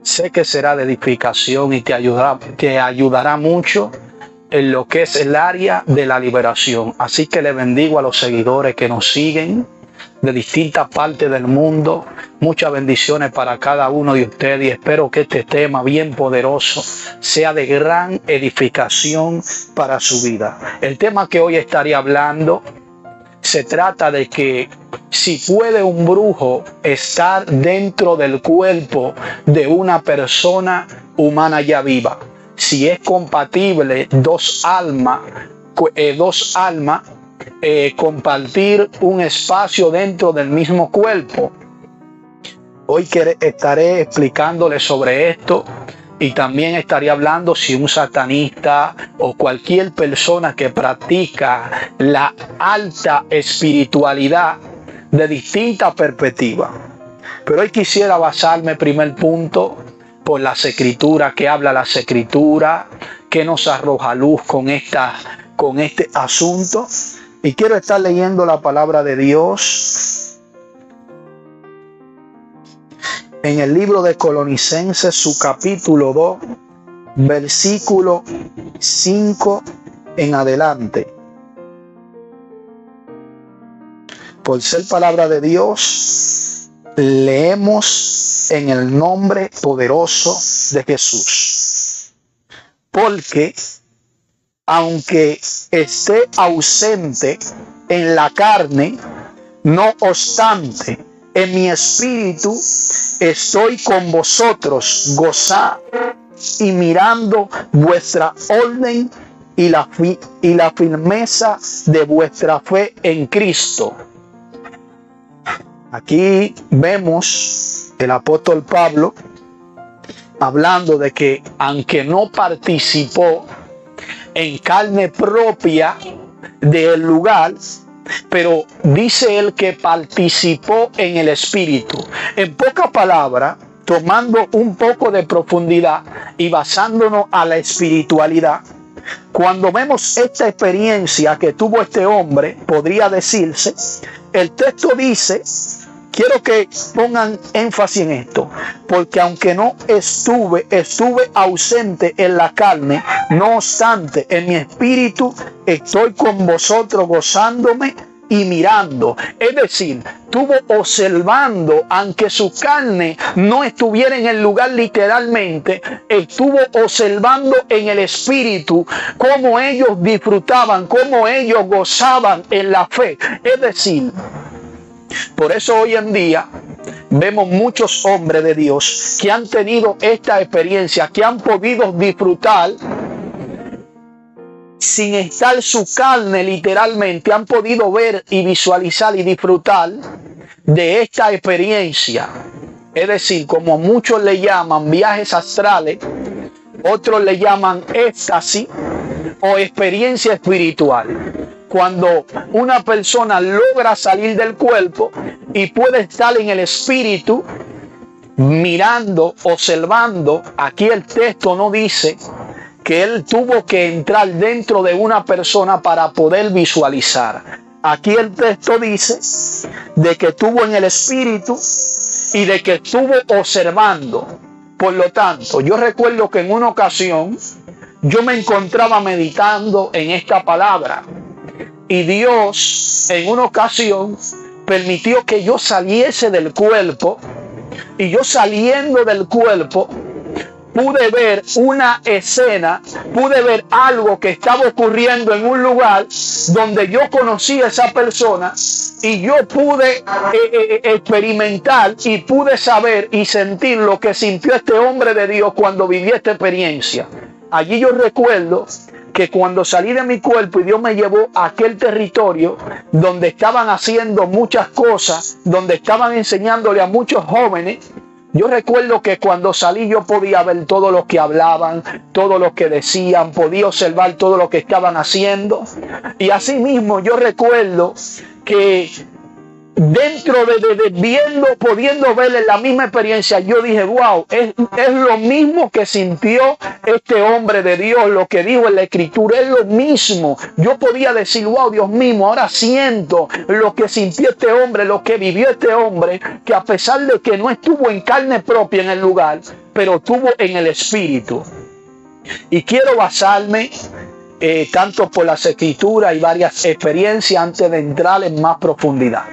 Sé que será de edificación y te ayudará mucho en lo que es el área de la liberación. Así que le bendigo a los seguidores que nos siguen de distintas partes del mundo. Muchas bendiciones para cada uno de ustedes y espero que este tema bien poderoso sea de gran edificación para su vida. El tema que hoy estaré hablando se trata de que si puede un brujo estar dentro del cuerpo de una persona humana ya viva, si es compatible dos almas compartir un espacio dentro del mismo cuerpo. Hoy estaré explicándole sobre esto y también estaré hablando si un satanista o cualquier persona que practica la alta espiritualidad de distintas perspectivas. Pero hoy quisiera basarme, primer punto, por las escrituras, que habla las escrituras, que nos arroja luz con este asunto. Y quiero estar leyendo la palabra de Dios en el libro de Colosenses, su capítulo 2, versículo 5 en adelante. Por ser palabra de Dios, leemos en el nombre poderoso de Jesús. Porque aunque esté ausente en la carne, no obstante, en mi espíritu estoy con vosotros, gozando y mirando vuestra orden y la firmeza de vuestra fe en Cristo. Aquí vemos el apóstol Pablo hablando de que aunque no participó en carne propia del lugar, pero dice él que participó en el espíritu. En pocas palabras, tomando un poco de profundidad y basándonos a la espiritualidad, cuando vemos esta experiencia que tuvo este hombre, podría decirse, el texto dice, quiero que pongan énfasis en esto, porque aunque no estuve ausente en la carne, no obstante, en mi espíritu estoy con vosotros gozándome y mirando. Es decir, estuvo observando, aunque su carne no estuviera en el lugar literalmente, estuvo observando en el espíritu cómo ellos disfrutaban, cómo ellos gozaban en la fe. Es decir, por eso hoy en día vemos muchos hombres de Dios que han tenido esta experiencia, que han podido disfrutar sin estar su carne literalmente, han podido ver y visualizar y disfrutar de esta experiencia. Es decir, como muchos le llaman viajes astrales, otros le llaman éxtasis o experiencia espiritual. Cuando una persona logra salir del cuerpo y puede estar en el espíritu, mirando, observando. Aquí el texto no dice que él tuvo que entrar dentro de una persona para poder visualizar. Aquí el texto dice de que estuvo en el espíritu y de que estuvo observando. Por lo tanto, yo recuerdo que en una ocasión yo me encontraba meditando en esta palabra. Y Dios en una ocasión permitió que yo saliese del cuerpo. Y yo saliendo del cuerpo pude ver una escena, pude ver algo que estaba ocurriendo en un lugar donde yo conocí a esa persona. Y yo pude experimentar y pude saber y sentir lo que sintió este hombre de Dios cuando vivió esta experiencia. Allí yo recuerdo que cuando salí de mi cuerpo y Dios me llevó a aquel territorio donde estaban haciendo muchas cosas, donde estaban enseñándole a muchos jóvenes, yo recuerdo que cuando salí yo podía ver todo lo que hablaban, todo lo que decían, podía observar todo lo que estaban haciendo. Y asimismo yo recuerdo que dentro de viendo, pudiendo ver en la misma experiencia, yo dije, wow, es lo mismo que sintió este hombre de Dios, lo que dijo en la Escritura, es lo mismo. Yo podía decir, wow, Dios mío, ahora siento lo que sintió este hombre, lo que vivió este hombre, que a pesar de que no estuvo en carne propia en el lugar, pero estuvo en el Espíritu. Y quiero basarme tanto por las Escrituras y varias experiencias antes de entrar en más profundidad.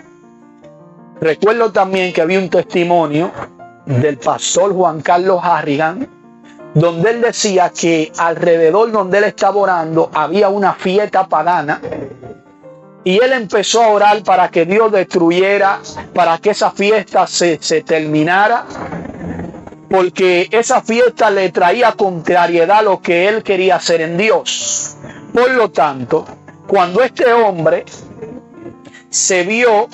Recuerdo también que había un testimonio del pastor Juan Carlos Harrigan, donde él decía que alrededor donde él estaba orando había una fiesta pagana, y él empezó a orar para que Dios destruyera, para que esa fiesta se terminara, porque esa fiesta le traía contrariedad a lo que él quería hacer en Dios. Por lo tanto, cuando este hombre se vio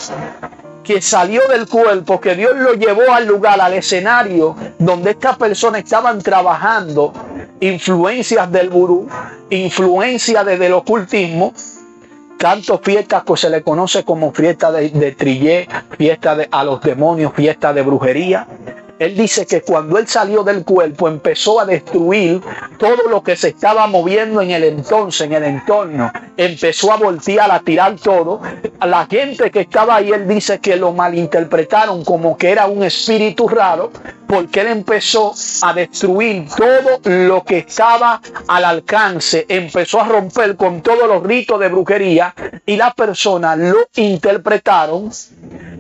que salió del cuerpo, que Dios lo llevó al lugar, al escenario donde estas personas estaban trabajando influencias del vudú, influencias del ocultismo, tanto fiestas que se le conoce como fiesta de trillé, fiesta a los demonios, fiesta de brujería. Él dice que cuando él salió del cuerpo empezó a destruir todo lo que se estaba moviendo en el entorno. Empezó a voltear, a tirar todo. A la gente que estaba ahí, él dice que lo malinterpretaron como que era un espíritu raro, porque él empezó a destruir todo lo que estaba al alcance. Empezó a romper con todos los ritos de brujería y las personas lo interpretaron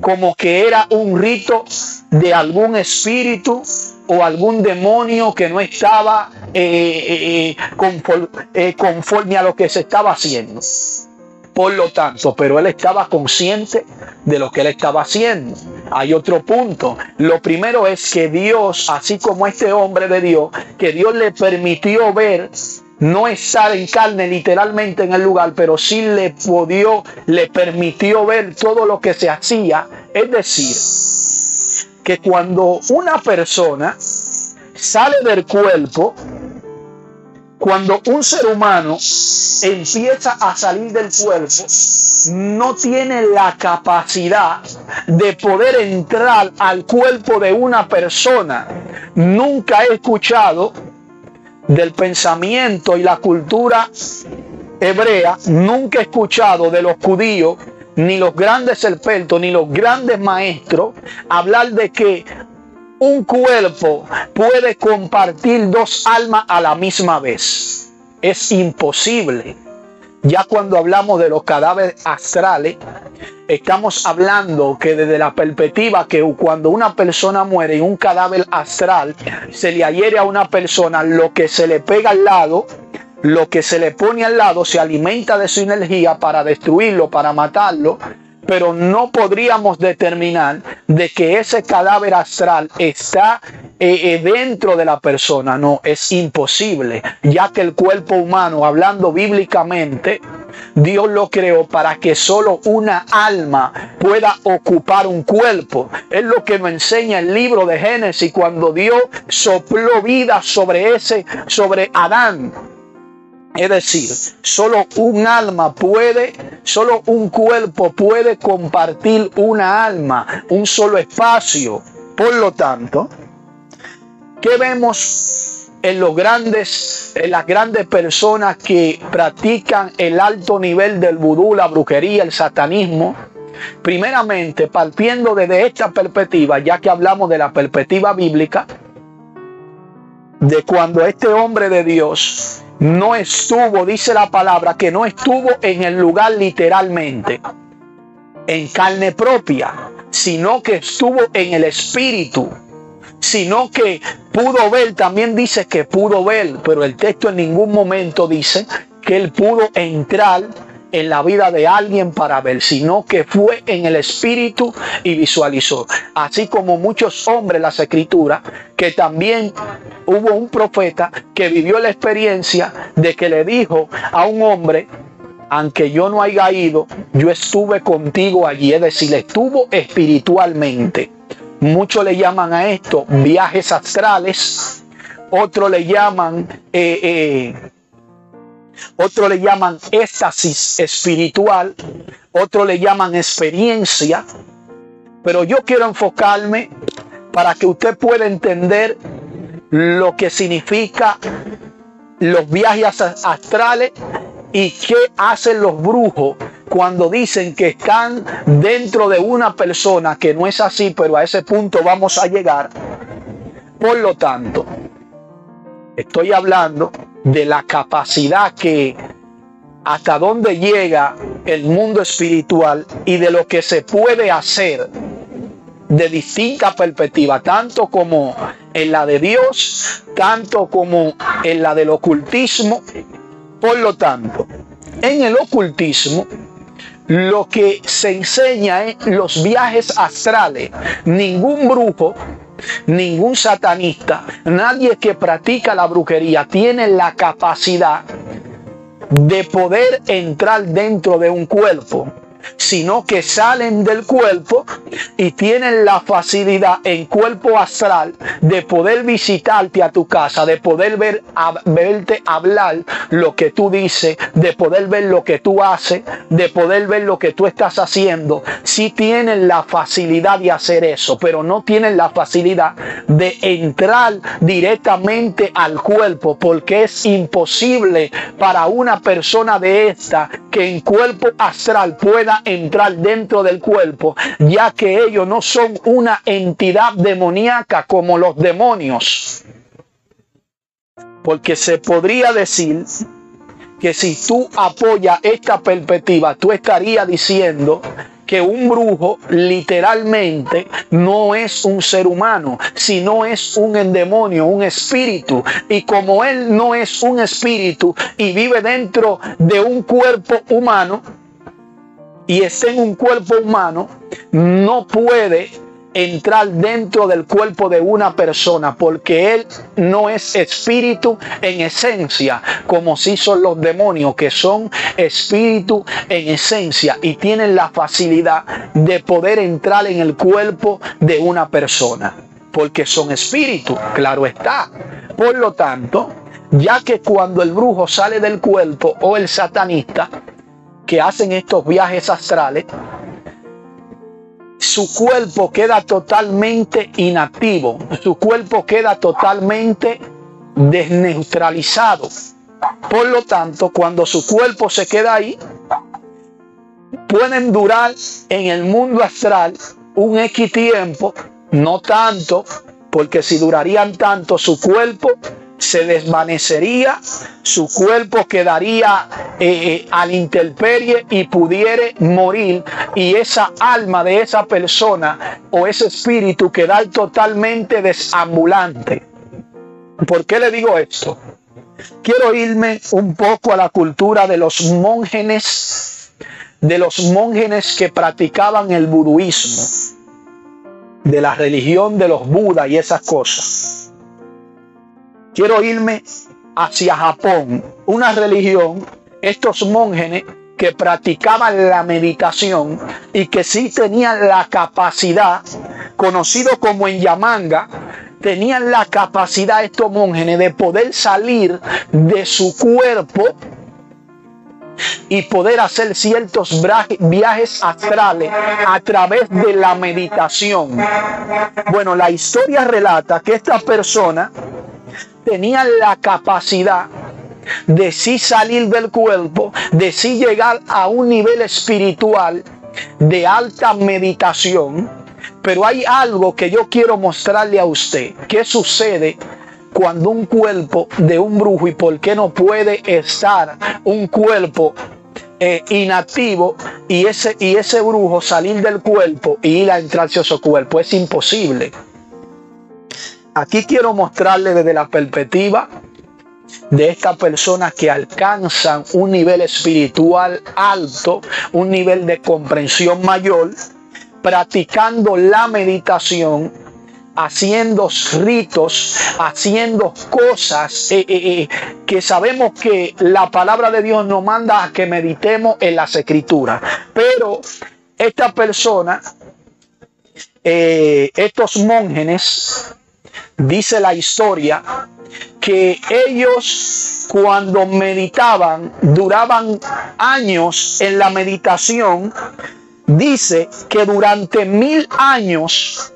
como que era un rito de algún espíritu o algún demonio que no estaba conforme a lo que se estaba haciendo. Por lo tanto, pero él estaba consciente de lo que él estaba haciendo. Hay otro punto. Lo primero es que Dios, así como este hombre de Dios, que Dios le permitió ver, no estar en carne literalmente en el lugar, pero sí le permitió ver todo lo que se hacía. Es decir, que cuando una persona sale del cuerpo, cuando un ser humano empieza a salir del cuerpo, no tiene la capacidad de poder entrar al cuerpo de una persona. Nunca he escuchado del pensamiento y la cultura hebrea, nunca he escuchado de los judíos, ni los grandes expertos, ni los grandes maestros, hablar de que un cuerpo puede compartir dos almas a la misma vez. Es imposible. Ya cuando hablamos de los cadáveres astrales, estamos hablando que desde la perspectiva que cuando una persona muere en un cadáver astral, se le adhiere a una persona, lo que se le pega al lado, lo que se le pone al lado, se alimenta de su energía para destruirlo, para matarlo, pero no podríamos determinar de que ese cadáver astral está dentro de la persona. No, es imposible, ya que el cuerpo humano, hablando bíblicamente, Dios lo creó para que solo una alma pueda ocupar un cuerpo. Es lo que nos enseña el libro de Génesis, cuando Dios sopló vida sobre Adán. Es decir, solo un alma solo un cuerpo puede compartir una alma, un solo espacio. Por lo tanto, ¿qué vemos en las grandes personas que practican el alto nivel del vudú, la brujería, el satanismo? Primeramente, partiendo desde esta perspectiva, ya que hablamos de la perspectiva bíblica, de cuando este hombre de Dios no estuvo, dice la palabra, que no estuvo en el lugar literalmente, en carne propia, sino que estuvo en el espíritu, sino que pudo ver, también dice que pudo ver, pero el texto en ningún momento dice que él pudo entrar en la vida de alguien para ver, sino que fue en el espíritu y visualizó. Así como muchos hombres en las escrituras, que también hubo un profeta que vivió la experiencia de que le dijo a un hombre: aunque yo no haya ido, yo estuve contigo allí. Es decir, estuvo espiritualmente. Muchos le llaman a esto viajes astrales, otros le llaman éxtasis espiritual, otros le llaman experiencia. Pero yo quiero enfocarme para que usted pueda entender lo que significa los viajes astrales y qué hacen los brujos cuando dicen que están dentro de una persona, que no es así, pero a ese punto vamos a llegar. Por lo tanto, estoy hablando de la capacidad que hasta dónde llega el mundo espiritual y de lo que se puede hacer de distintas perspectivas, tanto como en la de Dios, tanto como en la del ocultismo. Por lo tanto, en el ocultismo, lo que se enseña es los viajes astrales. Ningún brujo, ningún satanista, nadie que practica la brujería tiene la capacidad de poder entrar dentro de un cuerpo, sino que salen del cuerpo y tienen la facilidad en cuerpo astral de poder visitarte a tu casa, de poder verte hablar lo que tú dices, de poder ver lo que tú haces, de poder ver lo que tú estás haciendo. Sí tienen la facilidad de hacer eso, pero no tienen la facilidad de entrar directamente al cuerpo, porque es imposible para una persona de esta que en cuerpo astral pueda entrar dentro del cuerpo, ya que ellos no son una entidad demoníaca como los demonios. Porque se podría decir que si tú apoyas esta perspectiva, tú estarías diciendo que un brujo literalmente no es un ser humano, sino es un demonio, un espíritu. Y como él no es un espíritu y vive dentro de un cuerpo humano y está en un cuerpo humano, no puede entrar dentro del cuerpo de una persona, porque él no es espíritu en esencia, como si son los demonios, que son espíritu en esencia y tienen la facilidad de poder entrar en el cuerpo de una persona, porque son espíritu, claro está. Por lo tanto, ya que cuando el brujo sale del cuerpo, o el satanista que hacen estos viajes astrales, su cuerpo queda totalmente inactivo, su cuerpo queda totalmente desneutralizado. Por lo tanto, cuando su cuerpo se queda ahí, pueden durar en el mundo astral un X tiempo, no tanto, porque si durarían tanto, su cuerpo se desvanecería, su cuerpo quedaría a la intemperie y pudiera morir, y esa alma de esa persona o ese espíritu quedar totalmente desambulante. ¿Por qué le digo esto? Quiero irme un poco a la cultura de los monjes que practicaban el buduismo, de la religión de los budas y esas cosas. Quiero irme hacia Japón, una religión, estos monjes que practicaban la meditación y que sí tenían la capacidad, conocido como en Yamanga, tenían la capacidad estos monjes de poder salir de su cuerpo y poder hacer ciertos viajes astrales a través de la meditación. Bueno, la historia relata que esta persona tenían la capacidad de sí salir del cuerpo, de sí llegar a un nivel espiritual de alta meditación. Pero hay algo que yo quiero mostrarle a usted. ¿Qué sucede cuando un cuerpo de un brujo, y por qué no puede estar un cuerpo inactivo y ese brujo salir del cuerpo y ir a entrarse a su cuerpo? Es imposible. Aquí quiero mostrarle desde la perspectiva de estas personas que alcanzan un nivel espiritual alto, un nivel de comprensión mayor, practicando la meditación, haciendo ritos, haciendo cosas que sabemos que la palabra de Dios nos manda a que meditemos en las Escrituras. Pero esta persona, estos monjes, dice la historia que ellos cuando meditaban duraban años en la meditación, dice que durante 1000 años,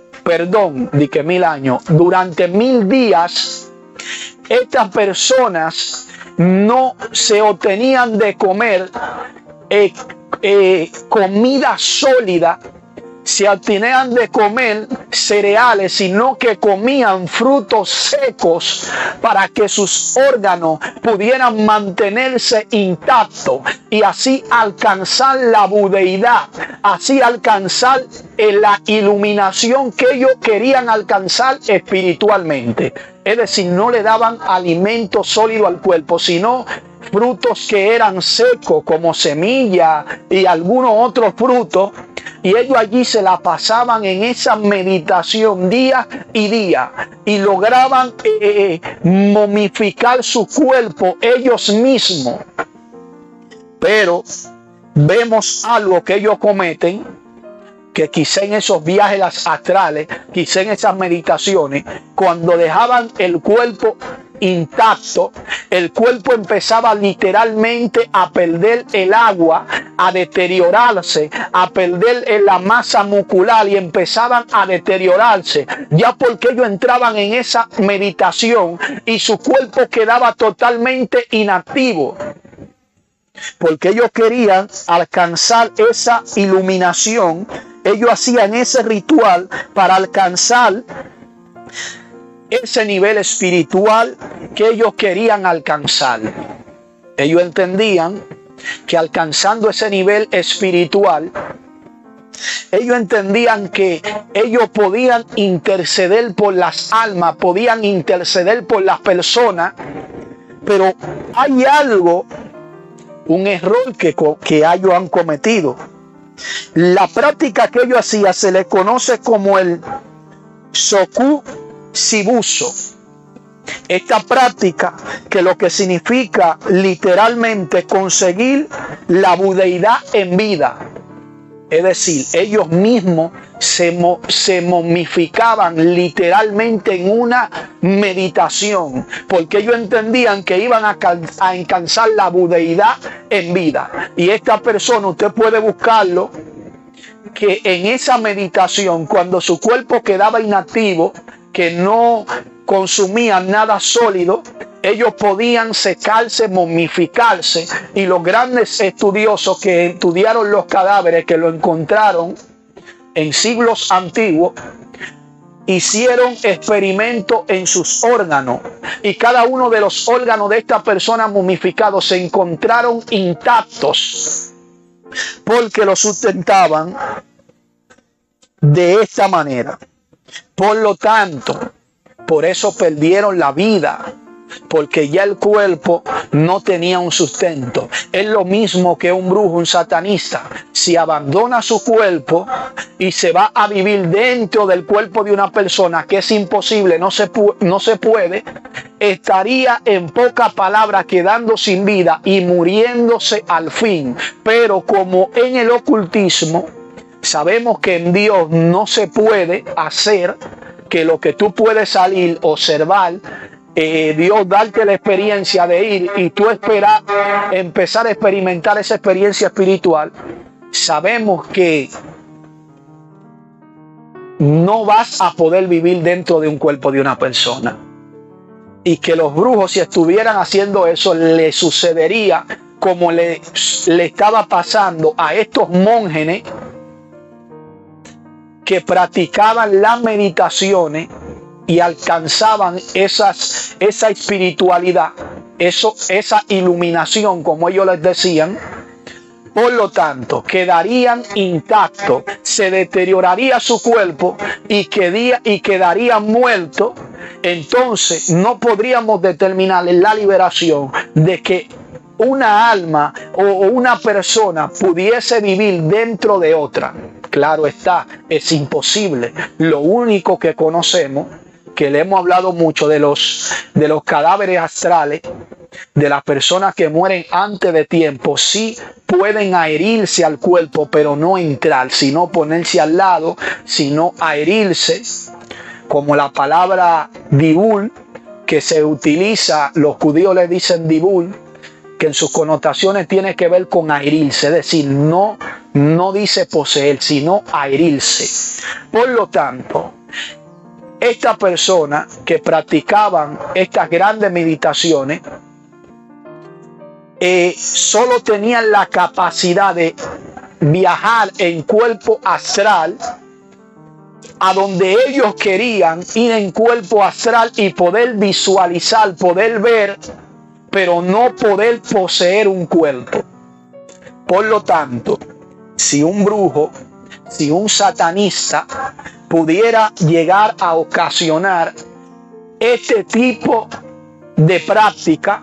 durante 1000 días, estas personas no se obtenían de comer comida sólida, se abstenían de comer cereales, sino que comían frutos secos para que sus órganos pudieran mantenerse intactos y así alcanzar la budeidad, así alcanzar la iluminación que ellos querían alcanzar espiritualmente. Es decir, no le daban alimento sólido al cuerpo, sino frutos que eran secos como semillas y algunos otros frutos. Y ellos allí se la pasaban en esa meditación día y día y lograban momificar su cuerpo ellos mismos. Pero vemos algo que ellos cometen, que quizá en esos viajes astrales, quizá en esas meditaciones, cuando dejaban el cuerpo intacto, el cuerpo empezaba literalmente a perder el agua, a deteriorarse, a perder la masa muscular y empezaban a deteriorarse, ya porque ellos entraban en esa meditación y su cuerpo quedaba totalmente inactivo, porque ellos querían alcanzar esa iluminación. Ellos hacían ese ritual para alcanzar ese nivel espiritual que ellos querían alcanzar. Ellos entendían que alcanzando ese nivel espiritual, ellos entendían que ellos podían interceder por las almas, podían interceder por las personas, pero hay algo, un error que ellos han cometido. La práctica que ellos hacían se le conoce como el Soku Sibuso. Esta práctica, que lo que significa literalmente conseguir la budeidad en vida. Es decir, ellos mismos se momificaban literalmente en una meditación, porque ellos entendían que iban a alcanzar la budeidad en vida. Y esta persona, usted puede buscarlo, que en esa meditación, cuando su cuerpo quedaba inactivo, que no consumían nada sólido, ellos podían secarse, momificarse, y los grandes estudiosos que estudiaron los cadáveres, que lo encontraron en siglos antiguos, hicieron experimentos en sus órganos, y cada uno de los órganos de esta persona momificados se encontraron intactos, porque lo sustentaban de esta manera. Por lo tanto, por eso perdieron la vida, porque ya el cuerpo no tenía un sustento. Es lo mismo que un brujo, un satanista. Si abandona su cuerpo y se va a vivir dentro del cuerpo de una persona, que es imposible, no se puede, estaría en pocas palabras quedando sin vida y muriéndose al fin. Pero como en el ocultismo sabemos que en Dios no se puede hacer, que lo que tú puedes salir, observar, Dios darte la experiencia de ir y tú empezar a experimentar esa experiencia espiritual, sabemos que no vas a poder vivir dentro de un cuerpo de una persona. Y que los brujos, si estuvieran haciendo eso, le sucedería como le estaba pasando a estos monjes que practicaban las meditaciones y alcanzaban esa espiritualidad, esa iluminación, como ellos les decían. Por lo tanto, quedarían intactos, se deterioraría su cuerpo y quedarían muertos. Entonces no podríamos determinar la liberación de que una alma o una persona pudiese vivir dentro de otra. Claro está, es imposible. Lo único que conocemos, que le hemos hablado mucho de los cadáveres astrales, de las personas que mueren antes de tiempo, sí pueden adherirse al cuerpo, pero no entrar, sino ponerse al lado, sino adherirse, como la palabra dibul, que se utiliza, los judíos le dicen dibul, que en sus connotaciones tiene que ver con herirse, es decir, no dice poseer, sino herirse. Por lo tanto, estas personas que practicaban estas grandes meditaciones solo tenían la capacidad de viajar en cuerpo astral a donde ellos querían ir en cuerpo astral y poder visualizar, poder ver, pero no poder poseer un cuerpo. Por lo tanto, si un brujo, si un satanista pudiera llegar a ocasionar este tipo de práctica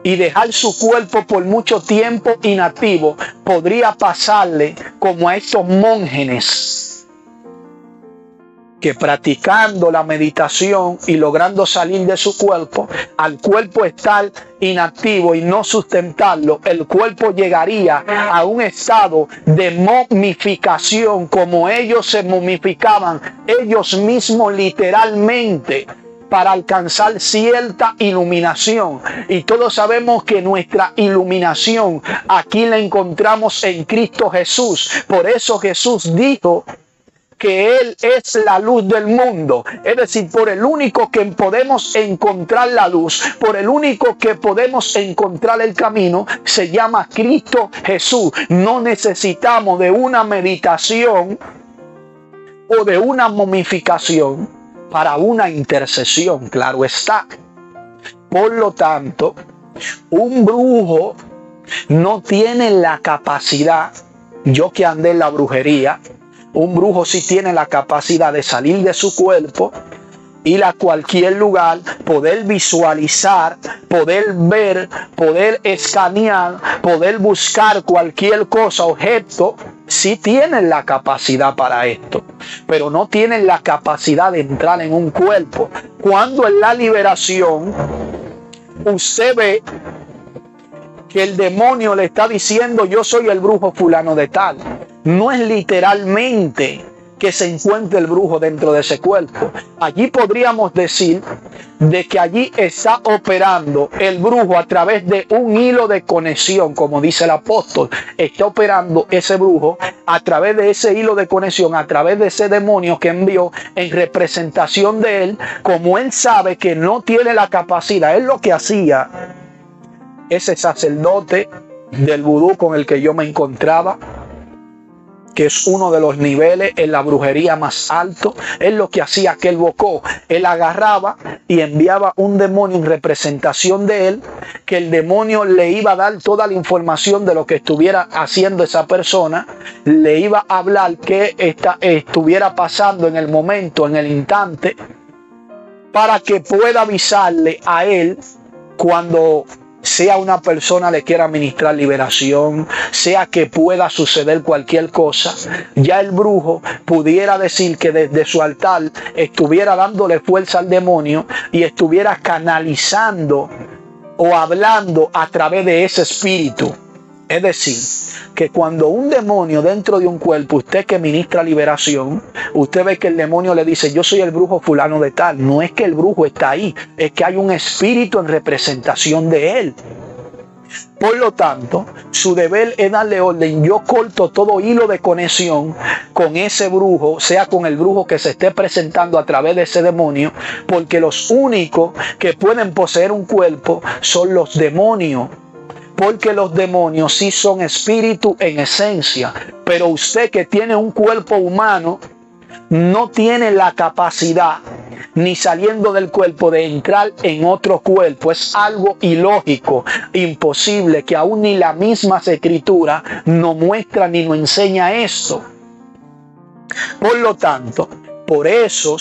y dejar su cuerpo por mucho tiempo inactivo, podría pasarle como a estos monjes que practicando la meditación y logrando salir de su cuerpo, al cuerpo estar inactivo y no sustentarlo, el cuerpo llegaría a un estado de momificación, como ellos se momificaban ellos mismos literalmente, para alcanzar cierta iluminación. Y todos sabemos que nuestra iluminación aquí la encontramos en Cristo Jesús. Por eso Jesús dijo que Él es la luz del mundo. Es decir, por el único que podemos encontrar la luz, por el único que podemos encontrar el camino, se llama Cristo Jesús. No necesitamos de una meditación o de una momificación para una intercesión, claro está. Por lo tanto, un brujo no tiene la capacidad, yo que andé en la brujería, un brujo sí tiene la capacidad de salir de su cuerpo, ir a cualquier lugar, poder visualizar, poder ver, poder escanear, poder buscar cualquier cosa, objeto. Sí tienen la capacidad para esto, pero no tienen la capacidad de entrar en un cuerpo. Cuando en la liberación usted ve que el demonio le está diciendo: yo soy el brujo fulano de tal, no es literalmente que se encuentre el brujo dentro de ese cuerpo. Allí podríamos decir de que allí está operando el brujo a través de un hilo de conexión, como dice el apóstol. Está operando ese brujo a través de ese hilo de conexión, a través de ese demonio que envió en representación de él. Como él sabe que no tiene la capacidad, es lo que hacía ese sacerdote del vudú con el que yo me encontraba, que es uno de los niveles en la brujería más alto. Es lo que hacía aquel bocó. Él agarraba y enviaba un demonio en representación de él, que el demonio le iba a dar toda la información de lo que estuviera haciendo esa persona, le iba a hablar qué estuviera pasando en el momento, en el instante, para que pueda avisarle a él cuando sea una persona le quiera ministrar liberación, sea que pueda suceder cualquier cosa. Ya el brujo pudiera decir que desde su altar estuviera dándole fuerza al demonio y estuviera canalizando o hablando a través de ese espíritu. Es decir, que cuando un demonio dentro de un cuerpo, usted que ministra liberación, usted ve que el demonio le dice: yo soy el brujo fulano de tal. No es que el brujo está ahí, es que hay un espíritu en representación de él. Por lo tanto, su deber es darle orden: yo corto todo hilo de conexión con ese brujo, sea con el brujo que se esté presentando a través de ese demonio, porque los únicos que pueden poseer un cuerpo son los demonios. Porque los demonios sí son espíritu en esencia, pero usted que tiene un cuerpo humano no tiene la capacidad, ni saliendo del cuerpo, de entrar en otro cuerpo. Es algo ilógico, imposible, que aún ni la misma escritura nos muestra ni nos enseña esto. Por lo tanto, por eso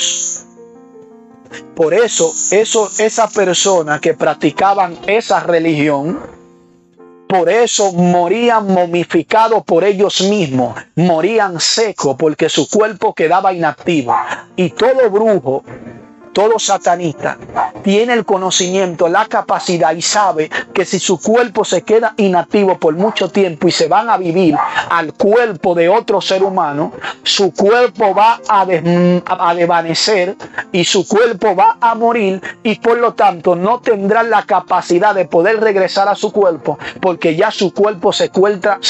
esa persona que practicaban esa religión, por eso morían momificados por ellos mismos, morían secos porque su cuerpo quedaba inactivo. Y todo brujo todo satanista tiene el conocimiento, la capacidad y sabe que si su cuerpo se queda inactivo por mucho tiempo y se van a vivir al cuerpo de otro ser humano, su cuerpo va a desvanecer y su cuerpo va a morir, y por lo tanto no tendrán la capacidad de poder regresar a su cuerpo, porque ya su cuerpo se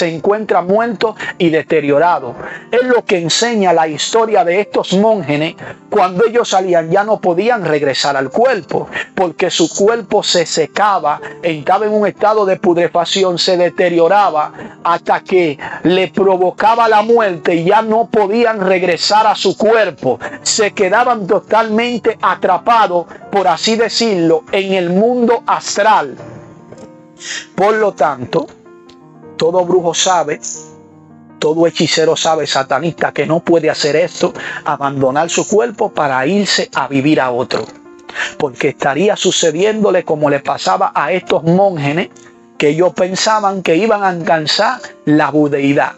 encuentra muerto y deteriorado. Es lo que enseña la historia de estos monjes. Cuando ellos salían ya no podían regresar al cuerpo, porque su cuerpo se secaba, entraba en un estado de putrefacción, se deterioraba hasta que le provocaba la muerte y ya no podían regresar a su cuerpo. Se quedaban totalmente atrapados, por así decirlo, en el mundo astral. Por lo tanto, todo brujo sabe, todo hechicero sabe, satanista, que no puede hacer esto, abandonar su cuerpo para irse a vivir a otro. Porque estaría sucediéndole como le pasaba a estos monjes, que ellos pensaban que iban a alcanzar la budeidad.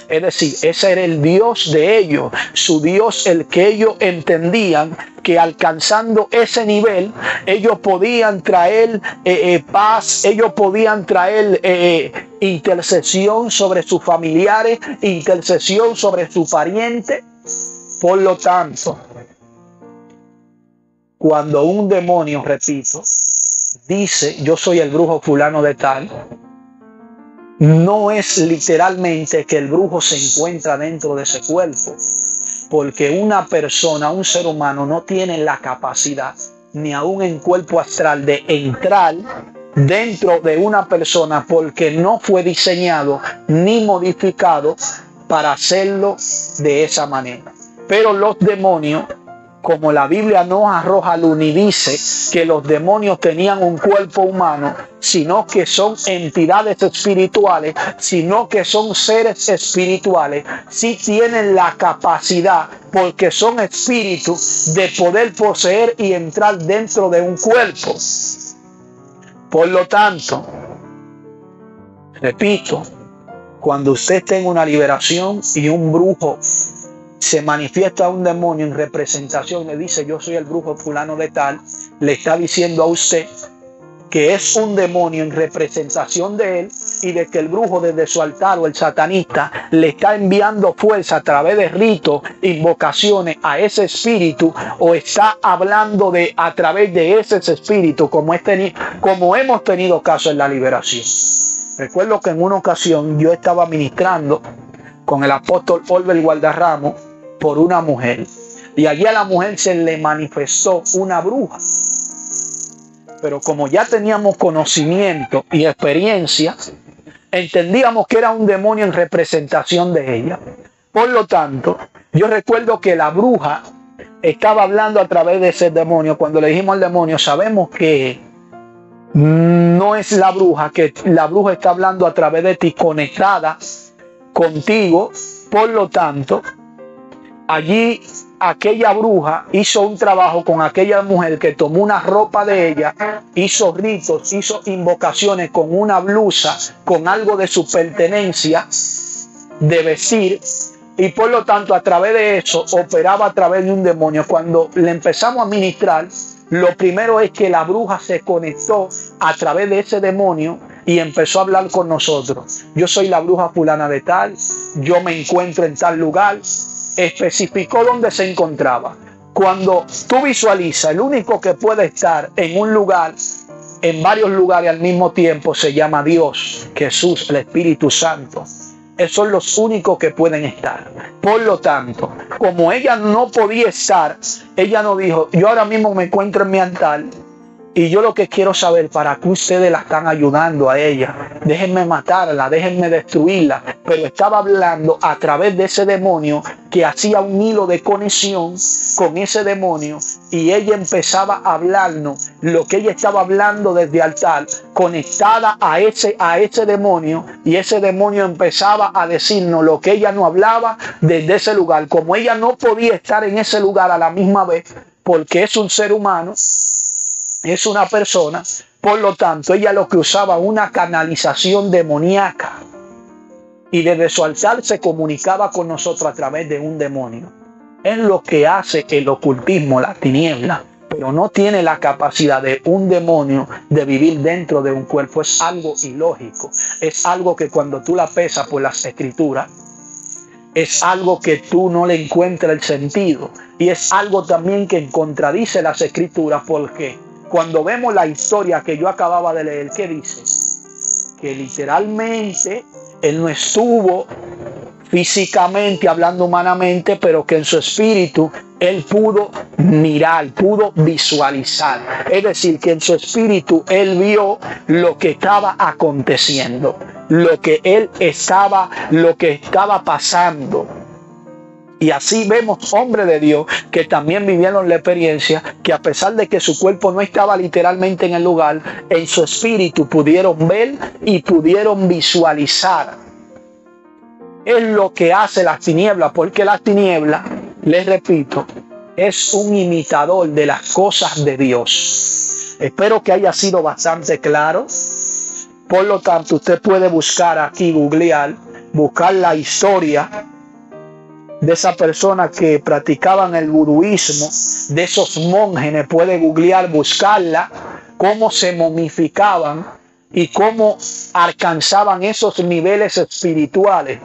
Es decir, ese era el Dios de ellos, su Dios, el que ellos entendían que alcanzando ese nivel, ellos podían traer paz, ellos podían traer intercesión sobre sus familiares, intercesión sobre sus parientes. Por lo tanto, cuando un demonio, repito, dice yo soy el brujo fulano de tal, no es literalmente que el brujo se encuentra dentro de ese cuerpo, porque una persona, un ser humano, no tiene la capacidad, ni aún en cuerpo astral, de entrar dentro de una persona, porque no fue diseñado ni modificado para hacerlo de esa manera. Pero los demonios, como la Biblia no arroja luz ni dice que los demonios tenían un cuerpo humano, sino que son entidades espirituales, sino que son seres espirituales, sí tienen la capacidad, porque son espíritus, de poder poseer y entrar dentro de un cuerpo. Por lo tanto, repito, cuando usted tenga una liberación y un brujo se manifiesta a un demonio en representación, le dice yo soy el brujo fulano de tal, le está diciendo a usted que es un demonio en representación de él, y de que el brujo desde su altar, o el satanista, le está enviando fuerza a través de ritos, invocaciones a ese espíritu, o está hablando a través de ese espíritu, como hemos tenido caso en la liberación. Recuerdo que en una ocasión yo estaba ministrando con el apóstol Olver Gualdarramo por una mujer, y allí a la mujer se le manifestó una bruja. Pero como ya teníamos conocimiento y experiencia, entendíamos que era un demonio en representación de ella. Por lo tanto, yo recuerdo que la bruja estaba hablando a través de ese demonio. Cuando le dijimos al demonio, sabemos que no es la bruja, que la bruja está hablando a través de ti, conectada contigo. Por lo tanto, allí aquella bruja hizo un trabajo con aquella mujer, que tomó una ropa de ella, hizo ritos, hizo invocaciones con una blusa, con algo de su pertenencia de vestir, y por lo tanto a través de eso operaba a través de un demonio. Cuando le empezamos a ministrar, lo primero es que la bruja se conectó a través de ese demonio y empezó a hablar con nosotros. Yo soy la bruja fulana de tal, yo me encuentro en tal lugar. Especificó dónde se encontraba. Cuando tú visualizas, el único que puede estar en un lugar, en varios lugares al mismo tiempo, se llama Dios, Jesús, el Espíritu Santo. Esos son los únicos que pueden estar. Por lo tanto, como ella no podía estar, ella no dijo, yo ahora mismo me encuentro en mi altar y yo lo que quiero saber, ¿para qué ustedes la están ayudando a ella? Déjenme matarla, déjenme destruirla. Pero estaba hablando a través de ese demonio, que hacía un hilo de conexión con ese demonio, y ella empezaba a hablarnos lo que ella estaba hablando desde altar, conectada a ese demonio, y ese demonio empezaba a decirnos lo que ella no hablaba desde ese lugar. Como ella no podía estar en ese lugar a la misma vez, porque es un ser humano, es una persona, por lo tanto ella lo que usaba una canalización demoníaca, y desde su altar se comunicaba con nosotros a través de un demonio. Es lo que hace el ocultismo, la tiniebla. pero no tiene la capacidad de un demonio de vivir dentro de un cuerpo. Es algo ilógico. Es algo que cuando tú la pesas por las escrituras, es algo que tú no le encuentras el sentido. Y es algo también que contradice las escrituras, porque cuando vemos la historia que yo acababa de leer, ¿qué dice? Que literalmente él no estuvo físicamente hablando humanamente, pero que en su espíritu él pudo mirar, pudo visualizar. Es decir, que en su espíritu él vio lo que estaba aconteciendo, lo que estaba pasando. Y así vemos hombres de Dios que también vivieron la experiencia, que a pesar de que su cuerpo no estaba literalmente en el lugar, en su espíritu pudieron ver y pudieron visualizar. Es lo que hace las tinieblas, porque las tinieblas, les repito, es un imitador de las cosas de Dios. Espero que haya sido bastante claro. Por lo tanto, usted puede buscar aquí, buscar la historia de esa persona que practicaban el vuduismo, de esos monjes, puede googlear, buscarla, cómo se momificaban y cómo alcanzaban esos niveles espirituales.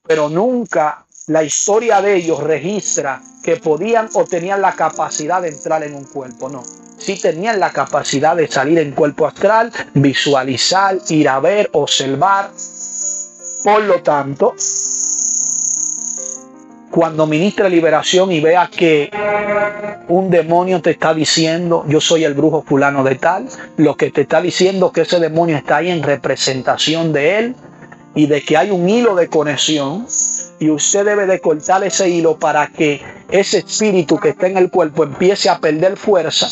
Pero nunca la historia de ellos registra que podían o tenían la capacidad de entrar en un cuerpo, no. Sí tenían la capacidad de salir en cuerpo astral, visualizar, ir a ver, observar. Por lo tanto, cuando ministre liberación y veas que un demonio te está diciendo, yo soy el brujo fulano de tal, lo que te está diciendo es que ese demonio está ahí en representación de él y de que hay un hilo de conexión y usted debe de cortar ese hilo para que ese espíritu que está en el cuerpo empiece a perder fuerza,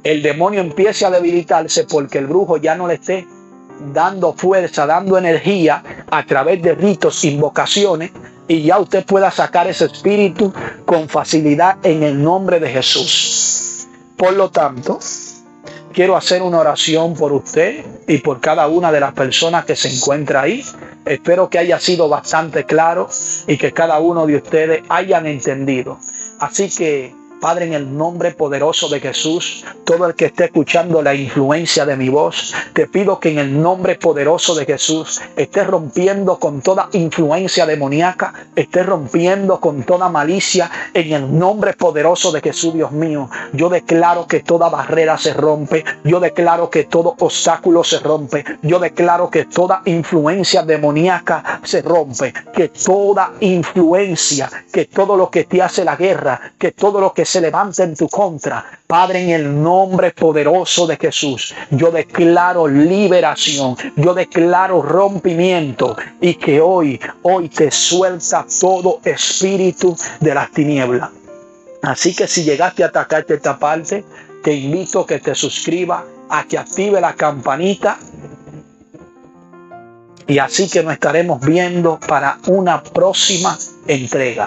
el demonio empiece a debilitarse porque el brujo ya no le esté dando fuerza, dando energía a través de ritos, invocaciones, y ya usted pueda sacar ese espíritu con facilidad en el nombre de Jesús. Por lo tanto, quiero hacer una oración por usted y por cada una de las personas que se encuentra ahí. Espero que haya sido bastante claro y que cada uno de ustedes hayan entendido. Así que, Padre, en el nombre poderoso de Jesús, todo el que esté escuchando la influencia de mi voz, te pido que en el nombre poderoso de Jesús estés rompiendo con toda influencia demoníaca, estés rompiendo con toda malicia en el nombre poderoso de Jesús, Dios mío. Yo declaro que toda barrera se rompe, yo declaro que todo obstáculo se rompe, yo declaro que toda influencia demoníaca se rompe, que toda influencia, que todo lo que te hace la guerra, que todo lo que se levanta en tu contra, Padre, en el nombre poderoso de Jesús, yo declaro liberación, yo declaro rompimiento y que hoy te suelta todo espíritu de las tinieblas. Así que si llegaste a atacarte esta parte, te invito a que te suscribas, a que active la campanita y así que nos estaremos viendo para una próxima entrega.